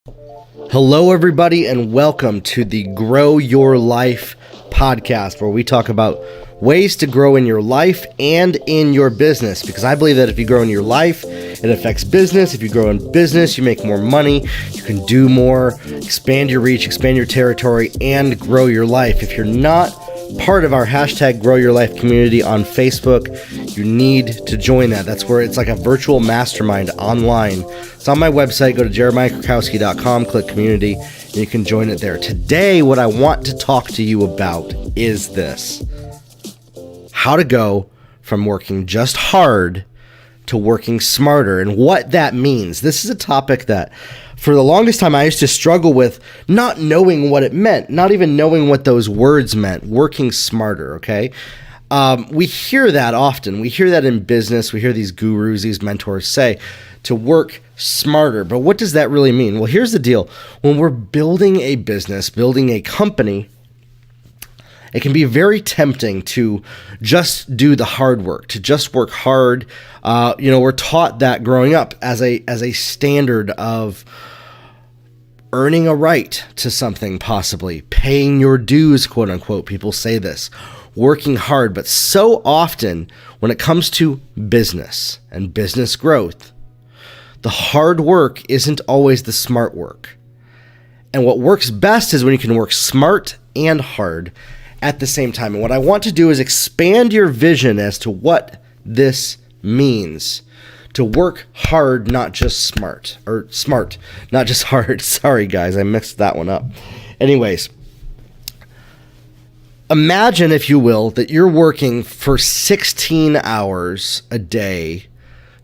Hello, everybody, and welcome to the Grow Your Life podcast, where we talk about ways to grow in your life and in your business. Because I believe that if you grow in your life, it affects business. If you grow in business, you make more money, you can do more, expand your reach, expand your territory, and grow your life. If you're not part of our hashtag Grow Your Life community on Facebook, you need to join that. That's where it's like a virtual mastermind online. It's on my website. Go to jeremiahkrakowski.com, click community, and you can join it there. Today, what I want to talk to you about is this: how to go from working just hard to working smarter, and what that means. This is a topic that for the longest time I used to struggle with, not knowing what it meant, not even knowing what those words meant. Working smarter, okay? We hear that often. We hear that in business. We hear these gurus, these mentors say to work smarter. But what does that really mean? Well, here's the deal. When we're building a business, building a company, it can be very tempting to just do the hard work, to just work hard. We're taught that growing up as a standard of earning a right to something, possibly paying your dues, quote unquote. People say this, working hard. But so often when it comes to business and business growth, the hard work isn't always the smart work. And what works best is when you can work smart and hard at the same time. And what I want to do is expand your vision as to what this means to work hard, not just smart, or smart, not just hard. Sorry, guys, I mixed that one up. Anyways, imagine, if you will, that you're working for 16 hours a day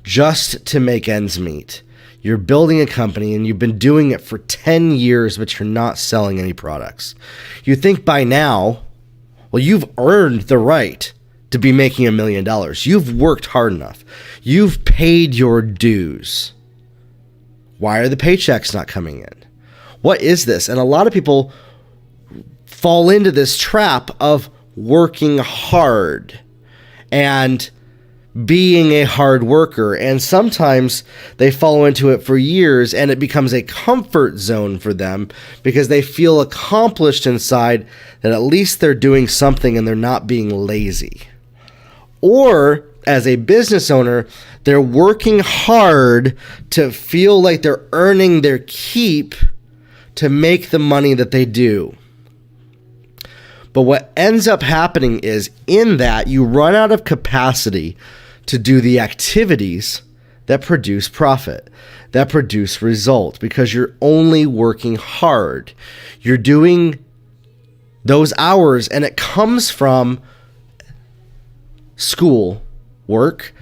just to make ends meet. You're building a company and you've been doing it for 10 years, but you're not selling any products. You think by now, well, you've earned the right to be making $1 million. You've worked hard enough. You've paid your dues. Why are the paychecks not coming in? What is this? And a lot of people fall into this trap of working hard and being a hard worker. And sometimes they follow into it for years and it becomes a comfort zone for them because they feel accomplished inside that at least they're doing something and they're not being lazy. Or as a business owner, they're working hard to feel like they're earning their keep to make the money that they do. But what ends up happening is in that you run out of capacity to do the activities that produce profit, that produce result, because you're only working hard. You're doing those hours, and it comes from school work,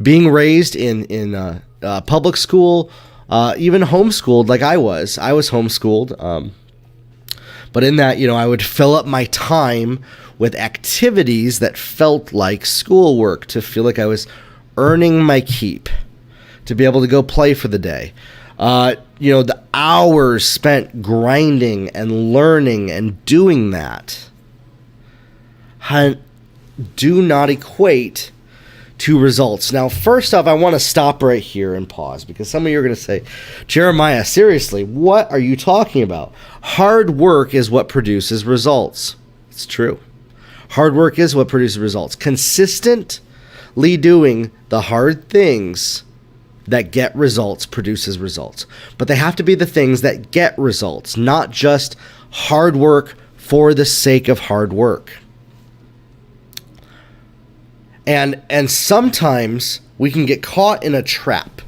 being raised in public school, even homeschooled like I was. I was homeschooled. But in that, I would fill up my time with activities that felt like schoolwork to feel like I was earning my keep, to be able to go play for the day. The hours spent grinding and learning and doing that do not equate to results. Now, first off, I want to stop right here and pause because some of you are going to say, Jeremiah, seriously, what are you talking about? Hard work is what produces results. It's true. Hard work is what produces results. Consistently doing the hard things that get results produces results. But they have to be the things that get results, not just hard work for the sake of hard work. And sometimes we can get caught in a trap.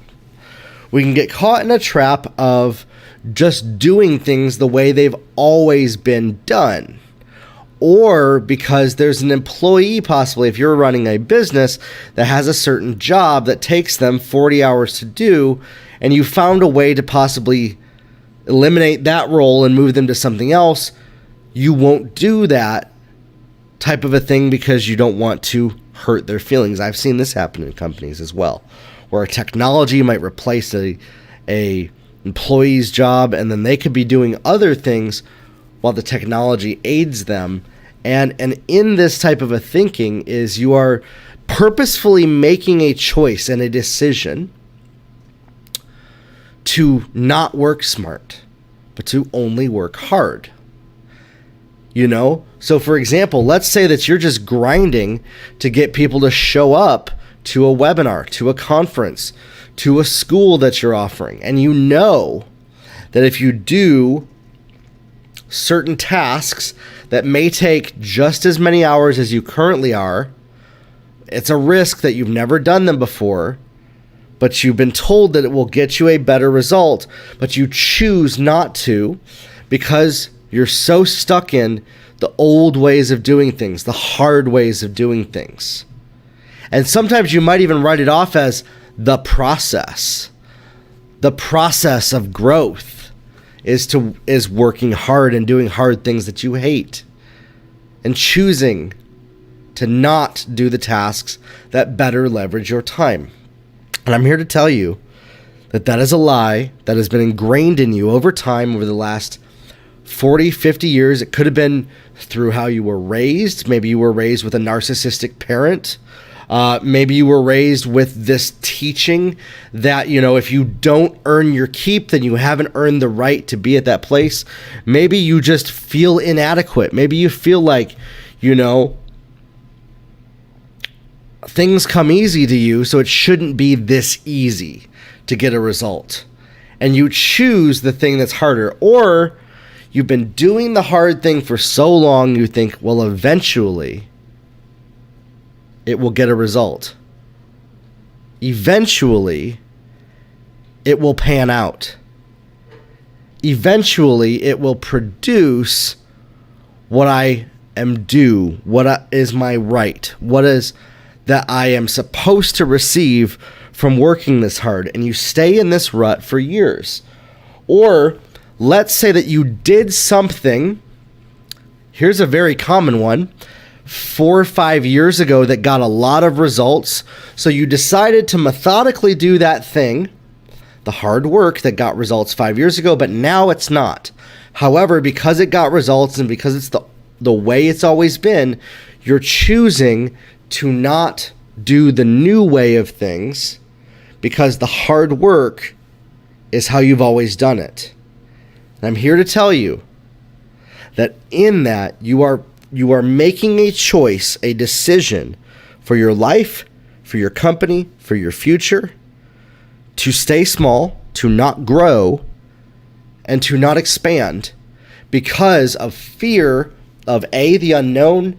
We can get caught in a trap of just doing things the way they've always been done. Or because there's an employee, possibly, if you're running a business that has a certain job that takes them 40 hours to do, and you found a way to possibly eliminate that role and move them to something else, you won't do that type of a thing because you don't want to hurt their feelings. I've seen this happen in companies as well, where a technology might replace a employee's job, and then they could be doing other things while the technology aids them. And in this type of a thinking is you are purposefully making a choice and a decision to not work smart, but to only work hard. So for example, let's say that you're just grinding to get people to show up to a webinar, to a conference, to a school that you're offering. And you know that if you do certain tasks that may take just as many hours as you currently are, it's a risk that you've never done them before, but you've been told that it will get you a better result, but you choose not to because you're so stuck in the old ways of doing things, the hard ways of doing things. And sometimes you might even write it off as the process. The process of growth is working hard and doing hard things that you hate and choosing to not do the tasks that better leverage your time. And I'm here to tell you that that is a lie that has been ingrained in you over time, over the last 40, 50 years. It could have been through how you were raised. Maybe you were raised with a narcissistic parent. Maybe you were raised with this teaching that, if you don't earn your keep, then you haven't earned the right to be at that place. Maybe you just feel inadequate. Maybe you feel like, things come easy to you, so it shouldn't be this easy to get a result. And you choose the thing that's harder. Or you've been doing the hard thing for so long, you think, well, eventually it will get a result. Eventually, it will pan out. Eventually, it will produce what I am due, is my right, what is that I am supposed to receive from working this hard. And you stay in this rut for years. Or let's say that you did something. Here's a very common one. 4 or 5 years ago that got a lot of results. So you decided to methodically do that thing, the hard work that got results 5 years ago, but now it's not. However, because it got results and because it's the way it's always been, you're choosing to not do the new way of things because the hard work is how you've always done it. And I'm here to tell you that in that you are making a choice, a decision for your life, for your company, for your future, to stay small, to not grow, and to not expand because of fear of A, the unknown,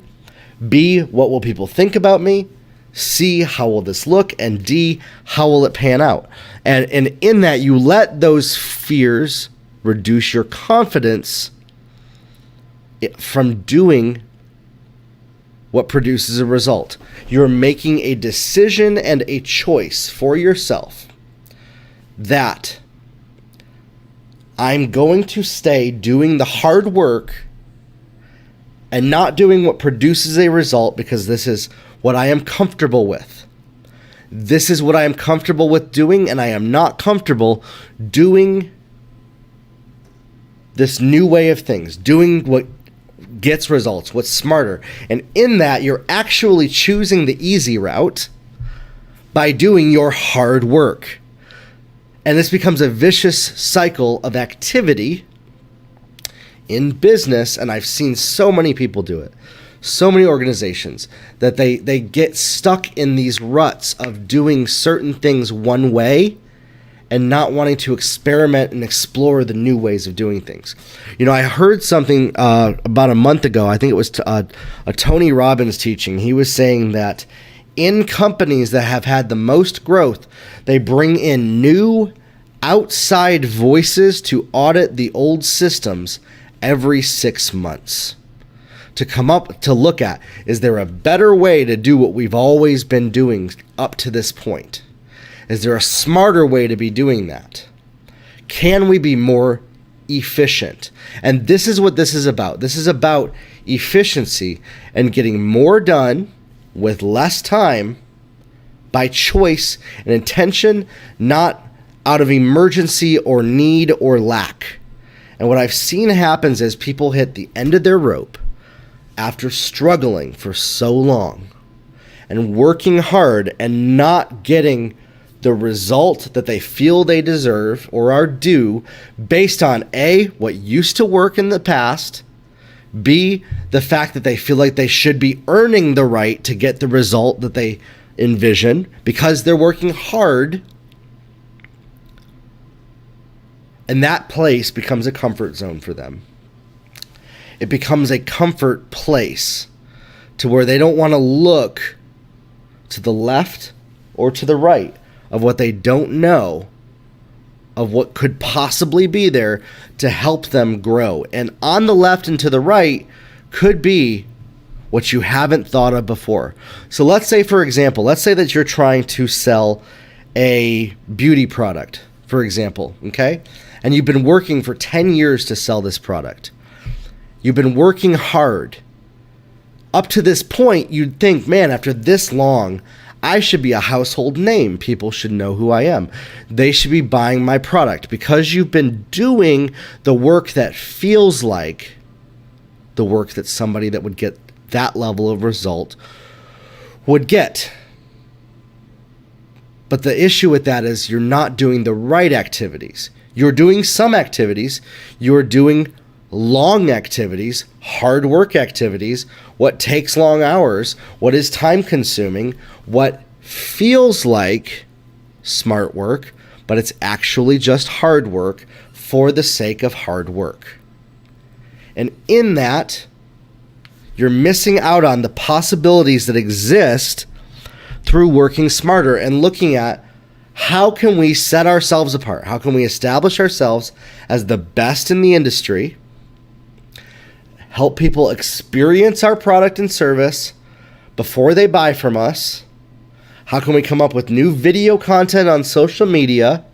B, what will people think about me, C, how will this look, and D, how will it pan out? And in that, you let those fears reduce your confidence from doing what produces a result. You're making a decision and a choice for yourself that I'm going to stay doing the hard work and not doing what produces a result because this is what I am comfortable with. This is what I am comfortable with doing, and I am not comfortable doing this new way of things, doing what gets results, what's smarter. And in that, you're actually choosing the easy route by doing your hard work. And this becomes a vicious cycle of activity in business, and I've seen so many people do it, so many organizations, that they get stuck in these ruts of doing certain things one way and not wanting to experiment and explore the new ways of doing things. I heard something about a month ago. I think it was a Tony Robbins teaching. He was saying that in companies that have had the most growth, they bring in new outside voices to audit the old systems every 6 months to come up to look at, is there a better way to do what we've always been doing up to this point? Is there a smarter way to be doing that? Can we be more efficient? And this is what this is about. This is about efficiency and getting more done with less time by choice and intention, not out of emergency or need or lack. And what I've seen happens is people hit the end of their rope after struggling for so long and working hard and not getting the result that they feel they deserve or are due based on A, what used to work in the past, B, the fact that they feel like they should be earning the right to get the result that they envision because they're working hard. And that place becomes a comfort zone for them. It becomes a comfort place to where they don't want to look to the left or to the right of what they don't know, of what could possibly be there to help them grow. And on the left and to the right could be what you haven't thought of before. So let's say, for example, let's say that you're trying to sell a beauty product, for example, okay? And you've been working for 10 years to sell this product. You've been working hard. Up to this point, you'd think, man, after this long, I should be a household name. People should know who I am. They should be buying my product because you've been doing the work that feels like the work that somebody that would get that level of result would get. But the issue with that is you're not doing the right activities. You're doing some activities. You're doing long activities, hard work activities, what takes long hours, what is time consuming, what feels like smart work, but it's actually just hard work for the sake of hard work. And in that, you're missing out on the possibilities that exist through working smarter and looking at how can we set ourselves apart? How can we establish ourselves as the best in the industry? Help people experience our product and service before they buy from us. How can we come up with new video content on social media?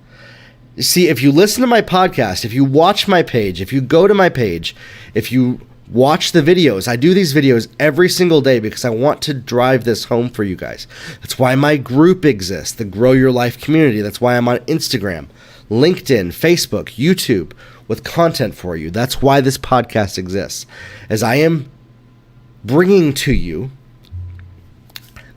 You see, if you listen to my podcast, if you watch my page, if you go to my page, if you watch the videos, I do these videos every single day because I want to drive this home for you guys. That's why my group exists, the Grow Your Life community. That's why I'm on Instagram, LinkedIn, Facebook, YouTube, with content for you. That's why this podcast exists, as I am bringing to you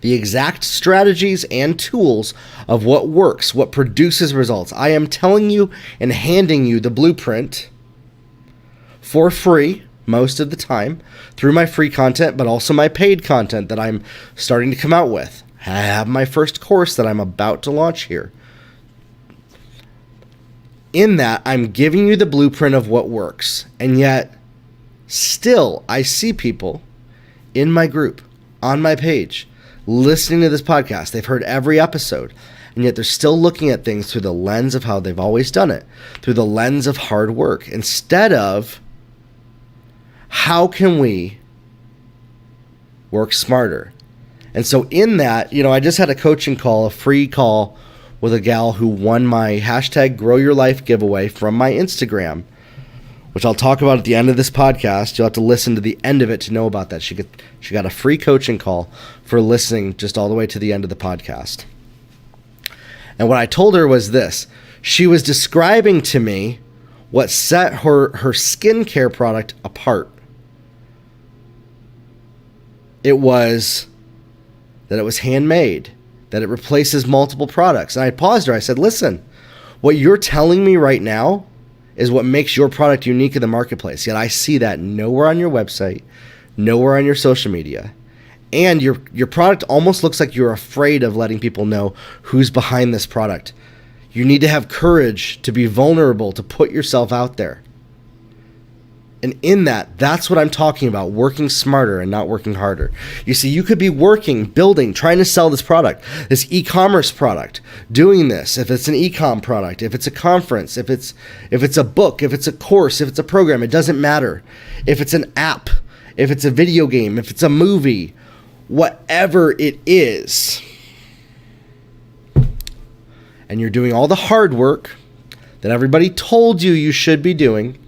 the exact strategies and tools of what works, what produces results. I am telling you and handing you the blueprint for free most of the time through my free content, but also my paid content that I'm starting to come out with. I have my first course that I'm about to launch here. In that, I'm giving you the blueprint of what works. And yet, still, I see people in my group, on my page, listening to this podcast. They've heard every episode. And yet, they're still looking at things through the lens of how they've always done it, through the lens of hard work, instead of how can we work smarter? And so in that, I just had a coaching call, a free call with a gal who won my hashtag Grow Your Life giveaway from my Instagram, which I'll talk about at the end of this podcast. You'll have to listen to the end of it to know about that. She got a free coaching call for listening just all the way to the end of the podcast. And what I told her was this. She was describing to me what set her skincare product apart. It was that it was handmade, that it replaces multiple products. And I paused her. I said, listen, what you're telling me right now is what makes your product unique in the marketplace. Yet I see that nowhere on your website, nowhere on your social media. And your product almost looks like you're afraid of letting people know who's behind this product. You need to have courage to be vulnerable, to put yourself out there. And in that, that's what I'm talking about, working smarter and not working harder. You see, you could be working, building, trying to sell this product, this e-commerce product, doing this. If it's an e-com product, if it's a conference, if it's a book, if it's a course, if it's a program, it doesn't matter. If it's an app, if it's a video game, if it's a movie, whatever it is. And you're doing all the hard work that everybody told you should be doing,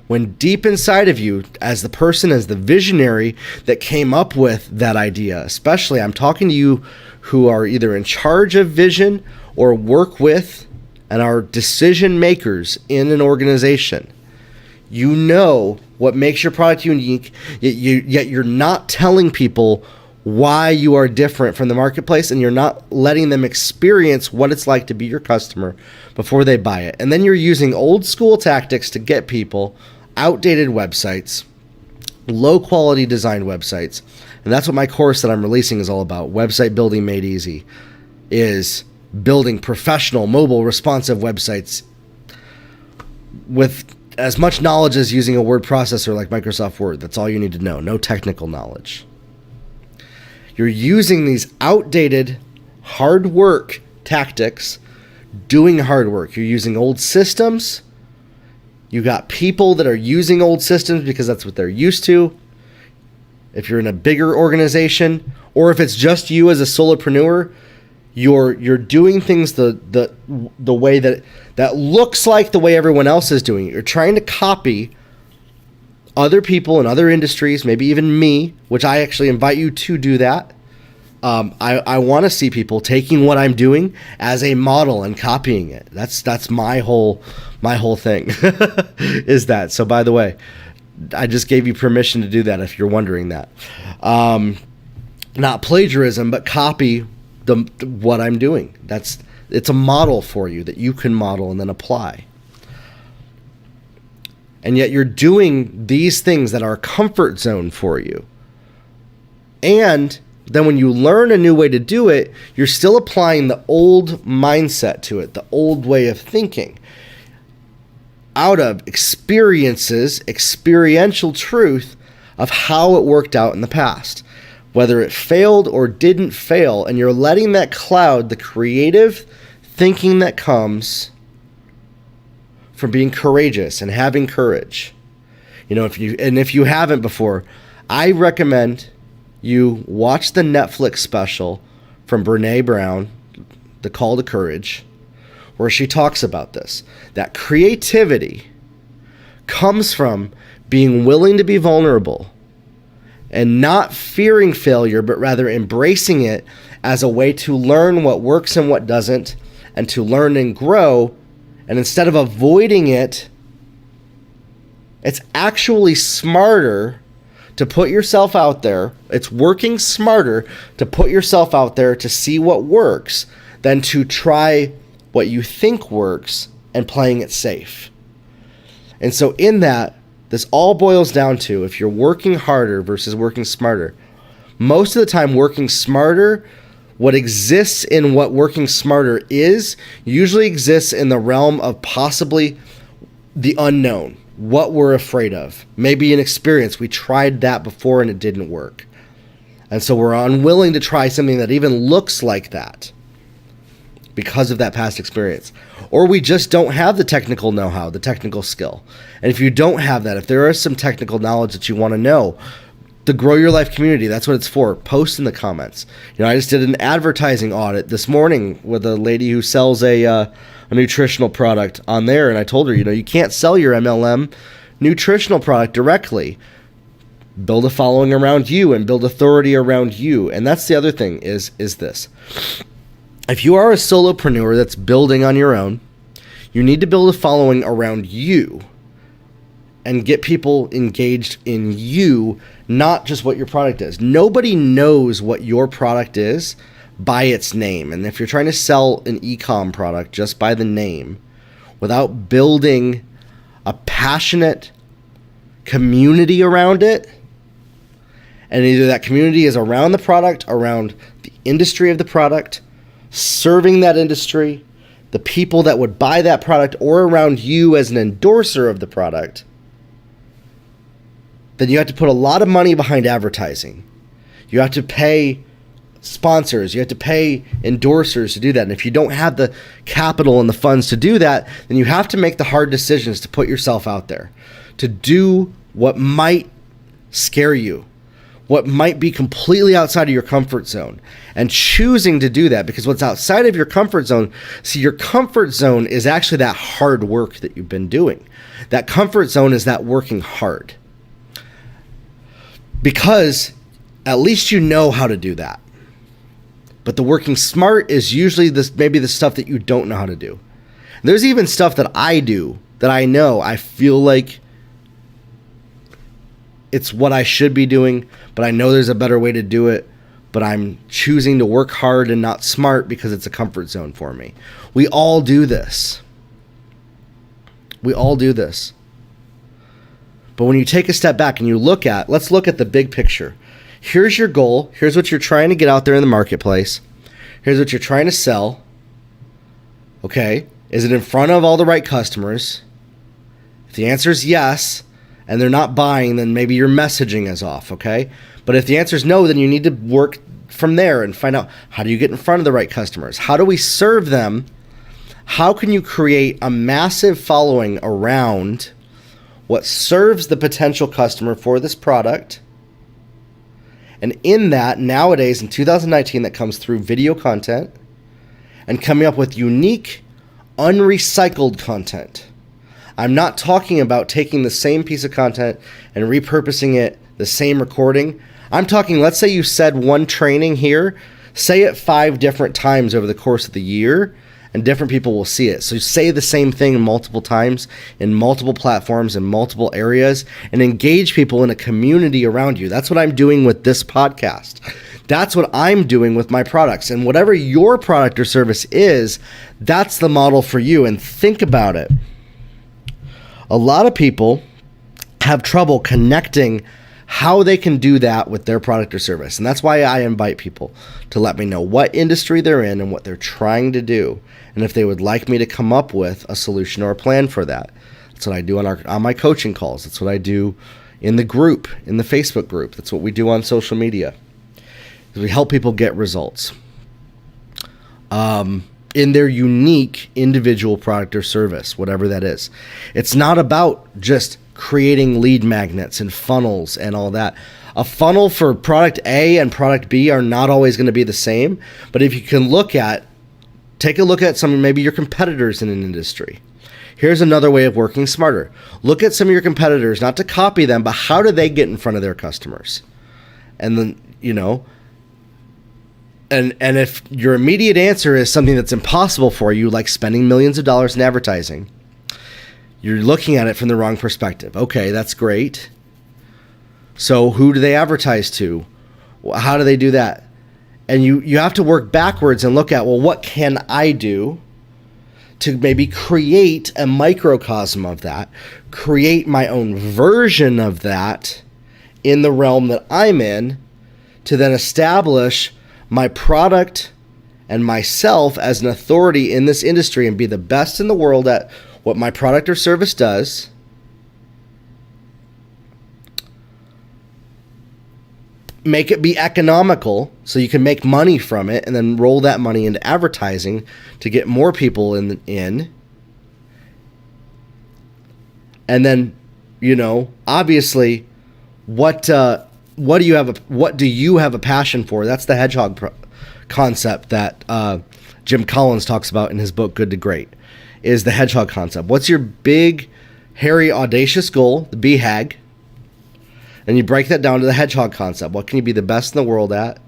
when deep inside of you, as the person, as the visionary that came up with that idea, especially I'm talking to you who are either in charge of vision or work with and are decision makers in an organization. You know what makes your product unique, yet you're not telling people why you are different from the marketplace, and you're not letting them experience what it's like to be your customer before they buy it. And then you're using old school tactics to get people, outdated websites, low quality designed websites. And that's what my course that I'm releasing is all about. Website Building Made Easy is building professional, mobile, responsive websites with as much knowledge as using a word processor like Microsoft Word. That's all you need to know. No technical knowledge. You're using these outdated hard work tactics, doing hard work. You're using old systems. You got people that are using old systems because that's what they're used to. If you're in a bigger organization, or if it's just you as a solopreneur, you're doing things the way that looks like the way everyone else is doing it. You're trying to copy other people in other industries, maybe even me, which I actually invite you to do that. I want to see people taking what I'm doing as a model and copying it. That's my whole thing is that. So by the way, I just gave you permission to do that if you're wondering that. Not plagiarism, but copy what I'm doing. It's a model for you that you can model and then apply. And yet you're doing these things that are a comfort zone for you. And then when you learn a new way to do it, you're still applying the old mindset to it, the old way of thinking. Out of experiences, experiential truth of how it worked out in the past. Whether it failed or didn't fail, and you're letting that cloud the creative thinking that comes from being courageous and having courage. If you haven't before, I recommend you watch the Netflix special from Brené Brown, The Call to Courage, where she talks about this. That creativity comes from being willing to be vulnerable and not fearing failure, but rather embracing it as a way to learn what works and what doesn't, and to learn and grow. And instead of avoiding it, it's actually smarter to put yourself out there. It's working smarter to put yourself out there to see what works than to try what you think works and playing it safe. And so in that, this all boils down to, if you're working harder versus working smarter, most of the time working smarter, what exists in what working smarter is, usually exists in the realm of possibly the unknown, what we're afraid of. Maybe an experience, we tried that before and it didn't work. And so we're unwilling to try something that even looks like that because of that past experience. Or we just don't have the technical know-how, the technical skill. And if you don't have that, if there is some technical knowledge that you want to know, the Grow Your Life community, that's what it's for. Post in the comments. I just did an advertising audit this morning with a lady who sells a nutritional product on there, and I told her, you can't sell your MLM nutritional product directly. Build a following around you and build authority around you. And that's the other thing is this. If you are a solopreneur that's building on your own, you need to build a following around you and get people engaged in you, not just what your product is. Nobody knows what your product is by its name. And if you're trying to sell an e-com product just by the name, without building a passionate community around it, and either that community is around the product, around the industry of the product, serving that industry, the people that would buy that product, or around you as an endorser of the product, then you have to put a lot of money behind advertising. You have to pay sponsors. You have to pay endorsers to do that. And if you don't have the capital and the funds to do that, then you have to make the hard decisions to put yourself out there, to do what might scare you, what might be completely outside of your comfort zone, and choosing to do that, because what's outside of your comfort zone, see, your comfort zone is actually that hard work that you've been doing. That comfort zone is that working hard. Because at least you know how to do that. But the working smart is usually maybe the stuff that you don't know how to do. There's even stuff that I do that I know I feel like it's what I should be doing, but I know there's a better way to do it. but I'm choosing to work hard and not smart because it's a comfort zone for me. We all do this. We all do this. But when you take a step back and let's look at the big picture. Here's your goal. Here's what you're trying to get out there in the marketplace. Here's what you're trying to sell. Okay. Is it in front of all the right customers? If the answer is yes, and they're not buying, then maybe your messaging is off, okay? But if the answer is no, then you need to work from there and find out, how do you get in front of the right customers? How do we serve them? How can you create a massive following around what serves the potential customer for this product? And in that, nowadays, in 2019, that comes through video content and coming up with unique, unrecycled content. I'm not talking about taking the same piece of content and repurposing it, the same recording. I'm talking, let's say you said one training here, say it 5 different times over the course of the year, and different people will see it. So say the same thing multiple times in multiple platforms in multiple areas and engage people in a community around you. That's what I'm doing with this podcast. That's what I'm doing with my products. And whatever your product or service is, that's the model for you. And think about it. A lot of people have trouble connecting how they can do that with their product or service. And that's why I invite people to let me know what industry they're in and what they're trying to do, and if they would like me to come up with a solution or a plan for that. That's what I do on my coaching calls. That's what I do in the group, in the Facebook group. That's what we do on social media. We help people get results in their unique individual product or service, whatever that is. It's not about just creating lead magnets and funnels and all that. A funnel for product A and product B are not always going to be the same, but if you can take a look at some, maybe your competitors in an industry. Here's another way of working smarter. Look at some of your competitors, not to copy them, but how do they get in front of their customers? And then, and if your immediate answer is something that's impossible for you, like spending millions of dollars in advertising, you're looking at it from the wrong perspective. Okay, that's great. So who do they advertise to? How do they do that? And you have to work backwards and look at, well, what can I do to maybe create a microcosm of that, create my own version of that in the realm that I'm in, to then establish my product and myself as an authority in this industry and be the best in the world at what my product or service does. Make it be economical so you can make money from it, and then roll that money into advertising to get more people in. And then, obviously, what do you have a passion for? That's the hedgehog concept that Jim Collins talks about in his book Good to Great, is the hedgehog concept. What's your big, hairy, audacious goal, the BHAG? And you break that down to the hedgehog concept. What can you be the best in the world at?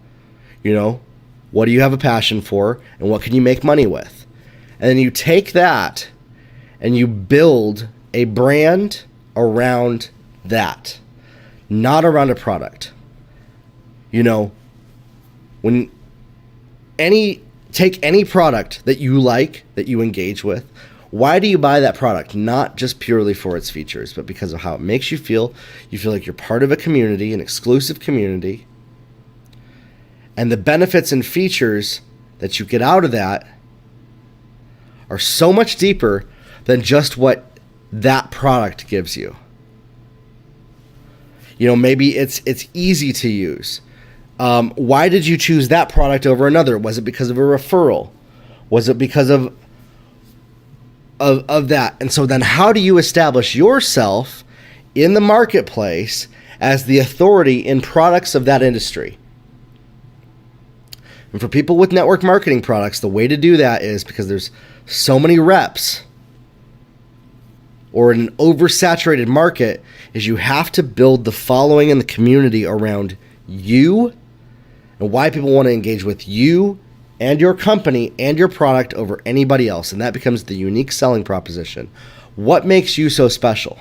What do you have a passion for? And what can you make money with? And then you take that and you build a brand around that, not around a product. Take any product that you like, that you engage with. Why do you buy that product? Not just purely for its features, but because of how it makes you feel. You feel like you're part of a community, an exclusive community. And the benefits and features that you get out of that are so much deeper than just what that product gives you. Maybe it's easy to use. Why did you choose that product over another? Was it because of a referral? Was it because of that? And so then how do you establish yourself in the marketplace as the authority in products of that industry? And for people with network marketing products, the way to do that is, because there's so many reps, or in an oversaturated market, is you have to build the following and the community around you and why people want to engage with you and your company and your product over anybody else. And that becomes the unique selling proposition. What makes you so special?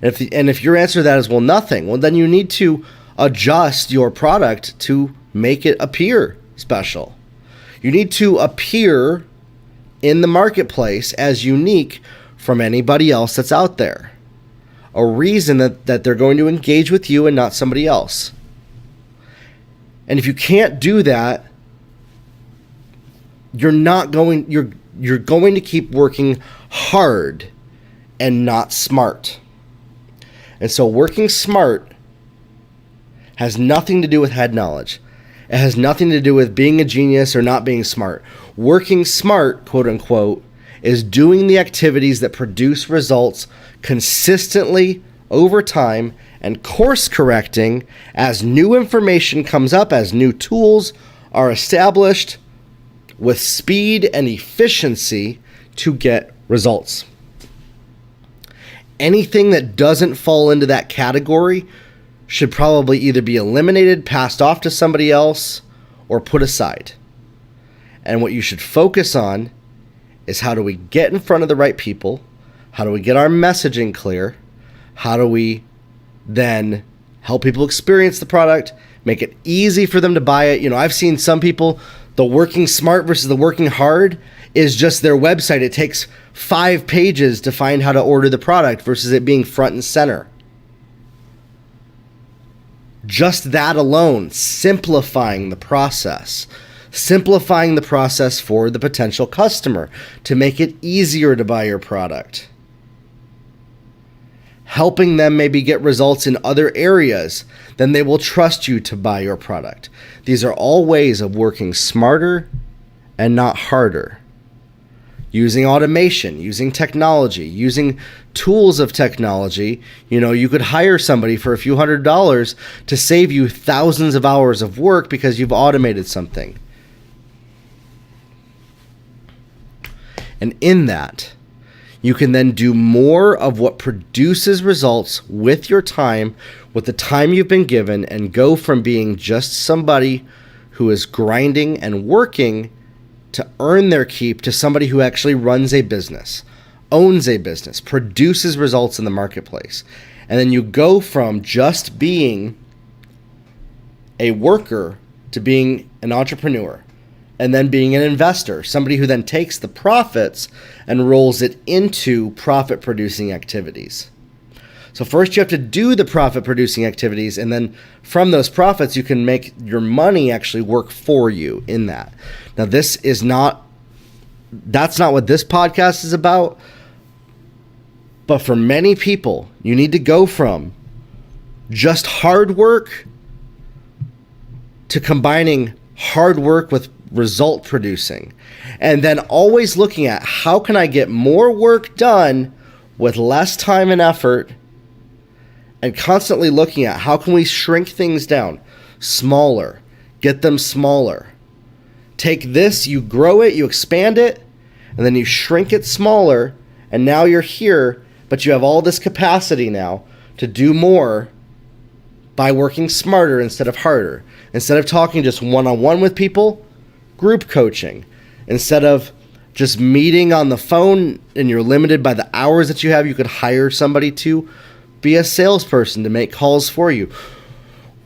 And if your answer to that is, well, nothing, well, then you need to adjust your product to make it appear special. You need to appear in the marketplace as unique from anybody else that's out there. A reason that they're going to engage with you and not somebody else. And if you can't do that, you're going to keep working hard and not smart. And so working smart has nothing to do with head knowledge. It has nothing to do with being a genius or not being smart. Working smart, quote unquote, is doing the activities that produce results consistently over time and course correcting as new information comes up, as new tools are established with speed and efficiency to get results. Anything that doesn't fall into that category should probably either be eliminated, passed off to somebody else, or put aside. And what you should focus on is how do we get in front of the right people? How do we get our messaging clear? How do we then help people experience the product, make it easy for them to buy it? I've seen some people, the working smart versus the working hard is just their website. It takes 5 pages to find how to order the product versus it being front and center. Just that alone, simplifying the process for the potential customer to make it easier to buy your product. Helping them maybe get results in other areas, then they will trust you to buy your product. These are all ways of working smarter and not harder. Using automation, using technology, using tools of technology. You could hire somebody for a few $100s to save you thousands of hours of work because you've automated something. And in that, you can then do more of what produces results with your time, with the time you've been given, and go from being just somebody who is grinding and working to earn their keep to somebody who actually runs a business, owns a business, produces results in the marketplace. And then you go from just being a worker to being an entrepreneur, and then being an investor, somebody who then takes the profits and rolls it into profit-producing activities. So first you have to do the profit-producing activities, and then from those profits, you can make your money actually work for you in that. Now, that's not what this podcast is about, but for many people, you need to go from just hard work to combining hard work with result producing, and then always looking at how can I get more work done with less time and effort, and constantly looking at how can we shrink things down, smaller, get them smaller. Take this, you grow it, you expand it, and then you shrink it smaller, and now you're here, but you have all this capacity now to do more by working smarter instead of harder. Instead of talking just one-on-one with people, group coaching. Instead of just meeting on the phone and you're limited by the hours that you have, you could hire somebody to be a salesperson to make calls for you.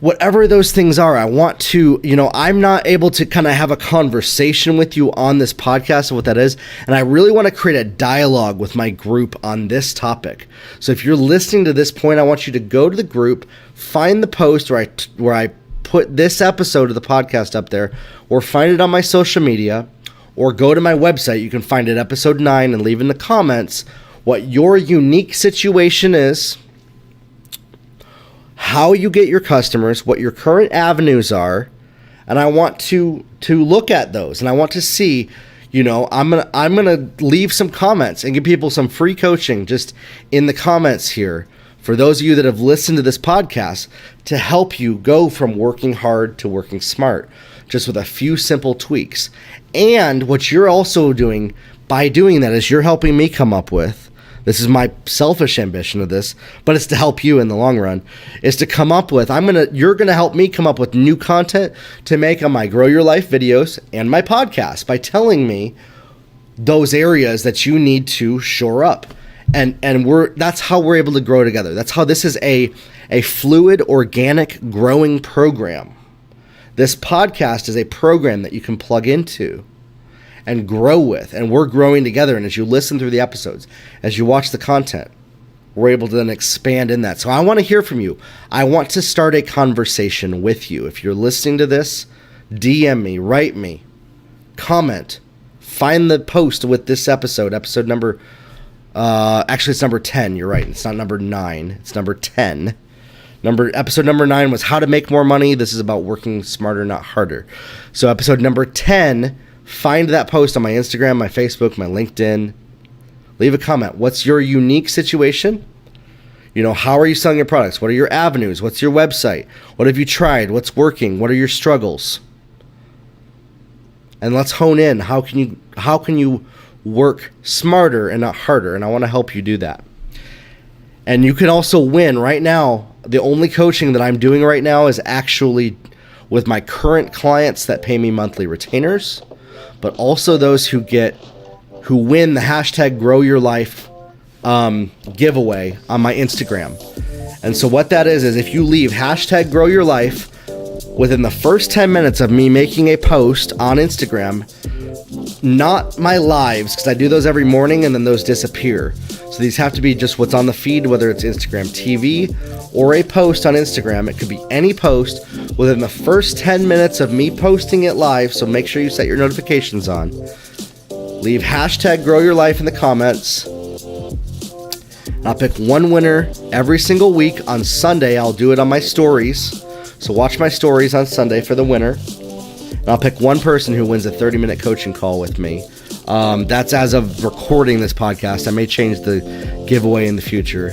Whatever those things are, I want to, I'm not able to kind of have a conversation with you on this podcast of what that is. And I really want to create a dialogue with my group on this topic. So if you're listening to this point, I want you to go to the group, find the post where I put this episode of the podcast up there, or find it on my social media, or go to my website. You can find it episode 9 and leave in the comments what your unique situation is, how you get your customers, what your current avenues are, and I want to look at those, and I want to see, I'm gonna leave some comments and give people some free coaching just in the comments here for those of you that have listened to this podcast to help you go from working hard to working smart, just with a few simple tweaks. And what you're also doing by doing that is you're helping me come up with, this is my selfish ambition of this, but it's to help you in the long run, is to come up with, you're going to help me come up with new content to make on my Grow Your Life videos and my podcast by telling me those areas that you need to shore up. And that's how we're able to grow together. That's how this is a fluid, organic growing program. This podcast is a program that you can plug into and grow with, and we're growing together. And as you listen through the episodes, as you watch the content, we're able to then expand in that. So I want to hear from you. I want to start a conversation with you. If you're listening to this, DM me, write me, comment, find the post with this episode number, actually it's number 10. You're right. It's not number 9. It's number 10. Episode number 9 was how to make more money. This is about working smarter, not harder. So episode number 10, find that post on my Instagram, my Facebook, my LinkedIn. Leave a comment. What's your unique situation? How are you selling your products? What are your avenues? What's your website? What have you tried? What's working? What are your struggles? And let's hone in. How can you work smarter and not harder? And I want to help you do that. And you can also win right now. The only coaching that I'm doing right now is actually with my current clients that pay me monthly retainers, but also those who win the hashtag Grow Your Life giveaway on my Instagram. And so what that is if you leave hashtag Grow Your Life within the first 10 minutes of me making a post on Instagram, not my lives, because I do those every morning and then those disappear. So these have to be just what's on the feed, whether it's Instagram TV or a post on Instagram. It could be any post within the first 10 minutes of me posting it live. So make sure you set your notifications on. Leave hashtag Grow Your Life in the comments. I'll pick one winner every single week. On Sunday, I'll do it on my stories. So watch my stories on Sunday for the winner. And I'll pick one person who wins a 30-minute coaching call with me. That's as of recording this podcast. I may change the giveaway in the future.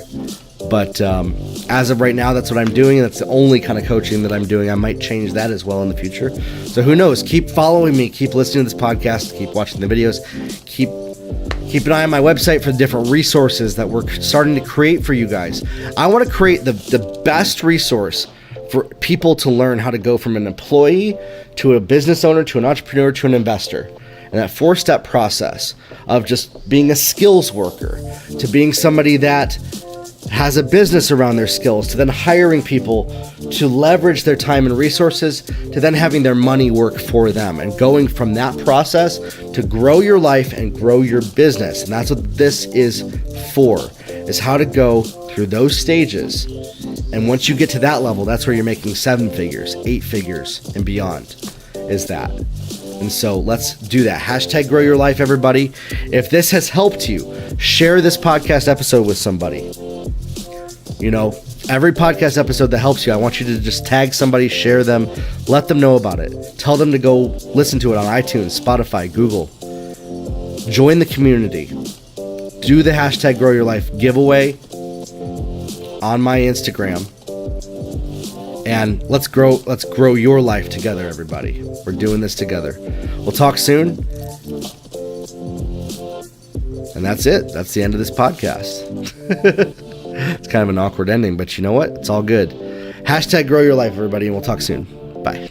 But as of right now, that's what I'm doing. And that's the only kind of coaching that I'm doing. I might change that as well in the future. So who knows? Keep following me. Keep listening to this podcast. Keep watching the videos. Keep an eye on my website for the different resources that we're starting to create for you guys. I want to create the best resource for people to learn how to go from an employee to a business owner to an entrepreneur to an investor. And that 4-step process of just being a skills worker to being somebody that has a business around their skills, to then hiring people to leverage their time and resources, to then having their money work for them, and going from that process to grow your life and grow your business. And that's what this is for, is how to go through those stages. And once you get to that level, that's where you're making 7 figures, 8 figures, and beyond, is that. And so let's do that. Hashtag Grow Your Life, everybody. If this has helped you, share this podcast episode with somebody. Every podcast episode that helps you, I want you to just tag somebody, share them, let them know about it. Tell them to go listen to it on iTunes, Spotify, Google. Join the community. Do the hashtag Grow Your Life giveaway on my Instagram. And let's grow your life together, everybody. We're doing this together. We'll talk soon. And that's it. That's the end of this podcast. It's kind of an awkward ending, but you know what? It's all good. Hashtag Grow Your Life, everybody, and we'll talk soon. Bye.